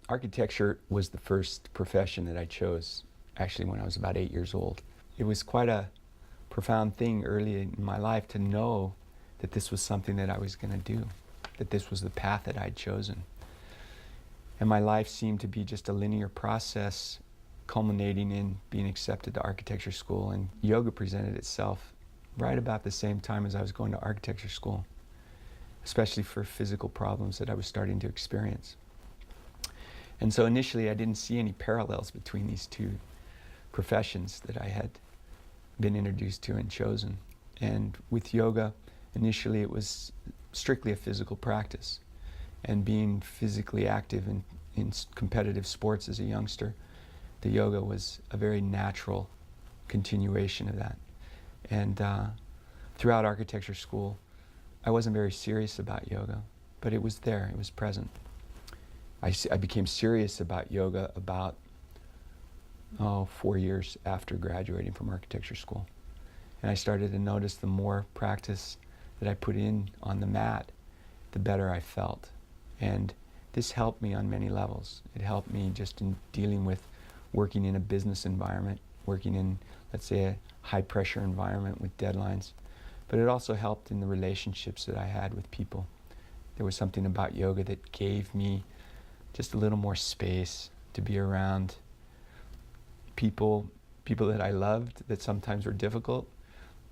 Architecture was the first profession that I chose, actually, when I was about 8 years old. It was quite a profound thing early in my life to know that this was something that I was going to do, that this was the path that I'd chosen. And my life seemed to be just a linear process culminating in being accepted to architecture school. And yoga presented itself right about the same time as I was going to architecture school, especially for physical problems that I was starting to experience. And so initially I didn't see any parallels between these two professions that I had been introduced to and chosen. And with yoga, initially it was strictly a physical practice. And being physically active in competitive sports as a youngster, the yoga was a very natural continuation of that. And throughout architecture school, I wasn't very serious about yoga, but it was there, it was present. I became serious about yoga about 4 years after graduating from architecture school. And I started to notice the more practice that I put in on the mat, the better I felt. And this helped me on many levels. It helped me just in dealing with working in a business environment, working in, let's say, a high pressure environment with deadlines. But it also helped in the relationships that I had with people. There was something about yoga that gave me just a little more space to be around people that I loved that sometimes were difficult,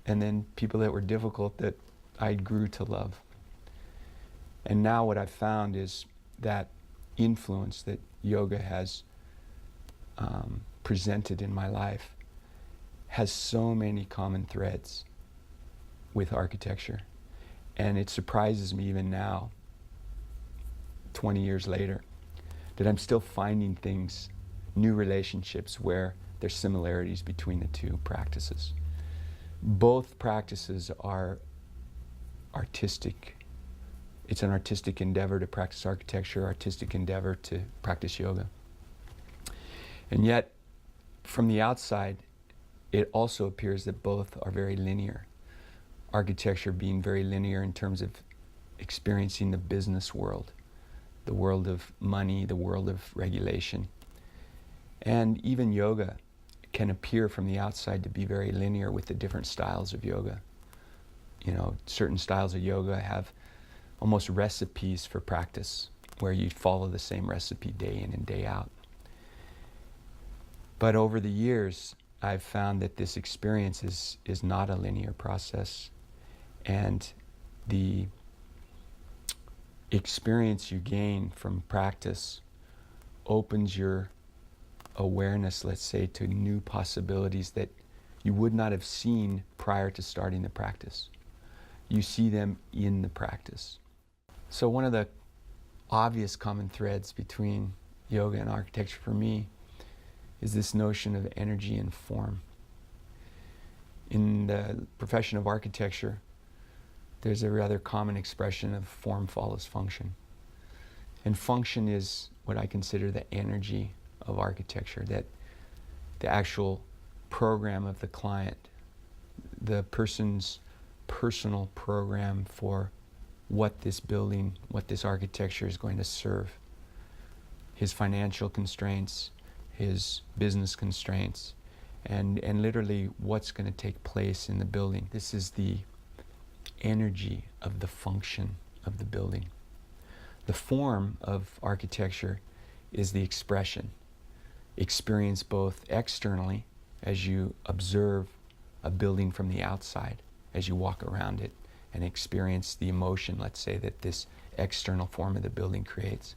and then people that were difficult that I grew to love. And now what I've found is that influence that yoga has presented in my life has so many common threads with architecture. And it surprises me even now, 20 years later, that I'm still finding things, new relationships where there's similarities between the two practices. Both practices are artistic. It's an artistic endeavor to practice architecture, artistic endeavor to practice yoga. And yet, from the outside, it also appears that both are very linear. Architecture being very linear in terms of experiencing the business world, the world of money, the world of regulation. And even yoga can appear from the outside to be very linear with the different styles of yoga. You know, certain styles of yoga have almost recipes for practice, where you follow the same recipe day in and day out. But over the years, I've found that this experience is not a linear process, and the experience you gain from practice opens your awareness, let's say, to new possibilities that you would not have seen prior to starting the practice. You see them in the practice. So one of the obvious common threads between yoga and architecture for me is this notion of energy and form. In the profession of architecture, there's a rather common expression of form follows function. And function is what I consider the energy of architecture, that the actual program of the client, the person's personal program for what this building, what this architecture is going to serve. His financial constraints, his business constraints, and literally what's going to take place in the building. This is the energy of the function of the building. The form of architecture is the expression. Experience both externally as you observe a building from the outside, as you walk around it and experience the emotion, let's say, that this external form of the building creates.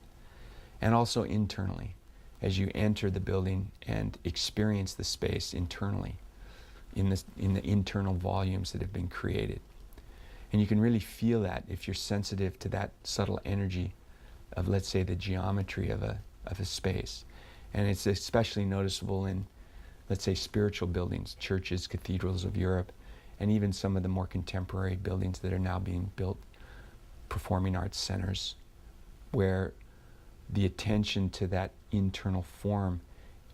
And also internally, as you enter the building and experience the space internally, in the internal volumes that have been created. And you can really feel that if you're sensitive to that subtle energy of, let's say, the geometry of a space. And it's especially noticeable in, let's say, spiritual buildings, churches, cathedrals of Europe, and even some of the more contemporary buildings that are now being built, performing arts centers, where the attention to that internal form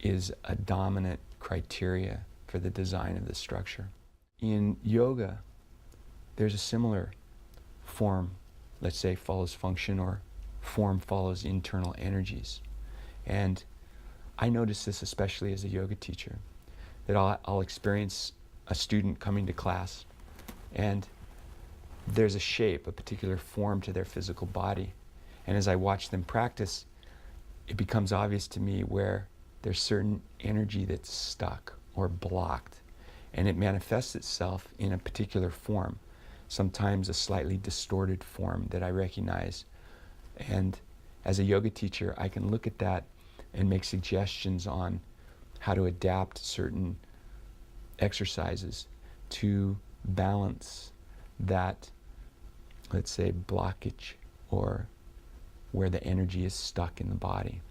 is a dominant criteria for the design of the structure. In yoga, there's a similar form, let's say, follows function, or form follows internal energies. And I notice this especially as a yoga teacher, that I'll experience a student coming to class, and there's a shape, a particular form to their physical body. And as I watch them practice, it becomes obvious to me where there's certain energy that's stuck or blocked. And it manifests itself in a particular form, sometimes a slightly distorted form that I recognize. And as a yoga teacher, I can look at that and make suggestions on how to adapt certain exercises to balance that, let's say, blockage or where the energy is stuck in the body.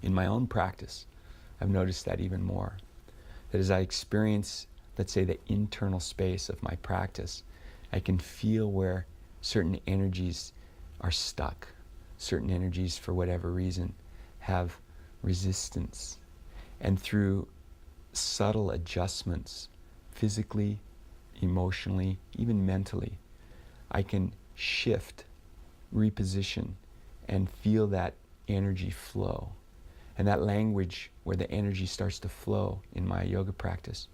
In my own practice, I've noticed that even more. That as I experience, let's say, the internal space of my practice, I can feel where certain energies are stuck. Certain energies, for whatever reason, have resistance. And through subtle adjustments, physically, emotionally, even mentally, I can shift, reposition, and feel that energy flow. And that language where the energy starts to flow in my yoga practice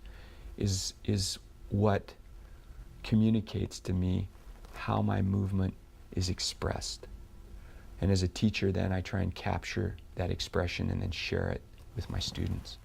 is what communicates to me how my movement is expressed. And as a teacher, then I try and capture that expression and then share it with my students.